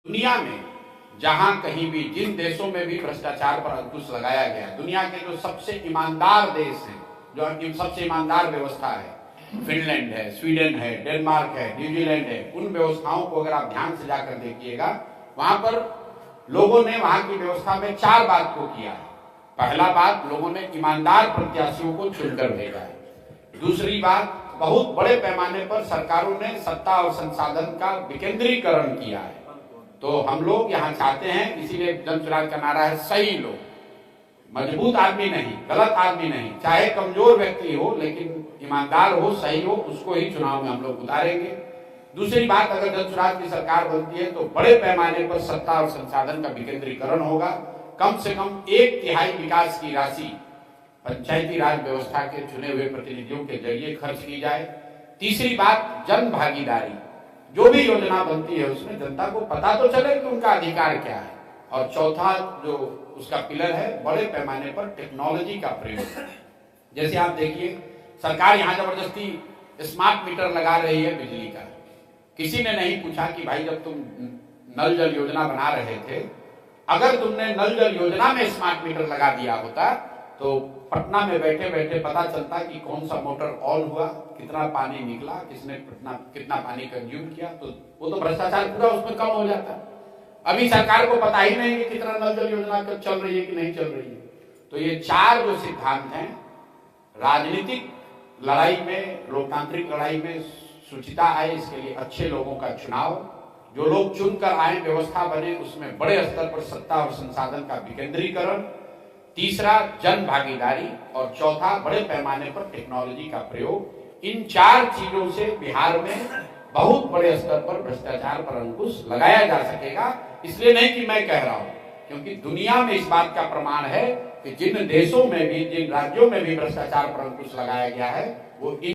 दुनिया में जहां कहीं भी, जिन देशों में भी भ्रष्टाचार पर अंकुश लगाया गया, दुनिया के जो सबसे ईमानदार देश हैं, जो सबसे ईमानदार व्यवस्था है, फिनलैंड है, स्वीडन है, डेनमार्क है, न्यूजीलैंड है, उन व्यवस्थाओं को अगर आप ध्यान से जाकर देखिएगा, वहां पर लोगों ने वहां की व्यवस्था में 4 बात को किया है। पहला बात, लोगों ने ईमानदार प्रत्याशियों को चुनकर भेजा है। दूसरी बात, बहुत बड़े पैमाने पर सरकारों ने सत्ता और संसाधन का विकेंद्रीकरण किया है। तो हम लोग यहाँ चाहते हैं, इसीलिए जन चुनाव का नारा है सही लोग, मजबूत आदमी नहीं, गलत आदमी नहीं, चाहे कमजोर व्यक्ति हो लेकिन ईमानदार हो, सही हो, उसको ही चुनाव में हम लोग उतारेंगे। दूसरी बात, अगर जन चुनाव की सरकार बनती है तो बड़े पैमाने पर सत्ता और संसाधन का विकेंद्रीकरण होगा। कम से कम 1/3 विकास की राशि पंचायती राज व्यवस्था के चुने हुए प्रतिनिधियों के जरिए खर्च की जाए। तीसरी बात, जन भागीदारी, जो भी योजना बनती है उसमें जनता को पता तो चले कि उनका अधिकार क्या है। और चौथा जो उसका पिलर है, बड़े पैमाने पर टेक्नोलॉजी का प्रयोग। जैसे आप देखिए, सरकार यहाँ जबरदस्ती स्मार्ट मीटर लगा रही है बिजली का। किसी ने नहीं पूछा कि भाई जब तुम नल जल योजना बना रहे थे, अगर तुमने नल जल योजना में स्मार्ट मीटर लगा दिया होता तो पटना में बैठे बैठे पता चलता कि कौन सा मोटर ऑन हुआ, कितना पानी निकला, किसने कितना पानी कंज्यूम किया, तो वो तो भ्रष्टाचार पूरा उसमें कम हो जाता। अभी सरकार को पता ही नहीं कि कितना नल जल योजना कब चल रही है कि नहीं चल रही है। तो ये 4 जो सिद्धांत हैं, राजनीतिक लड़ाई में, लोकतांत्रिक लड़ाई में शुचिता आए, इसके लिए अच्छे लोगों का चुनाव, जो लोग चुनकर आए, व्यवस्था बने, उसमें बड़े स्तर पर सत्ता और संसाधन का विकेंद्रीकरण, तीसरा जन भागीदारी, और चौथा बड़े पैमाने पर टेक्नोलॉजी का प्रयोग। इन 4 चीजों से बिहार में बहुत बड़े स्तर पर भ्रष्टाचार पर अंकुश लगाया जा सकेगा। इसलिए नहीं कि मैं कह रहा हूं, क्योंकि दुनिया में इस बात का प्रमाण है कि जिन देशों में भी, जिन राज्यों में भी भ्रष्टाचार पर अंकुश लगाया गया है, वो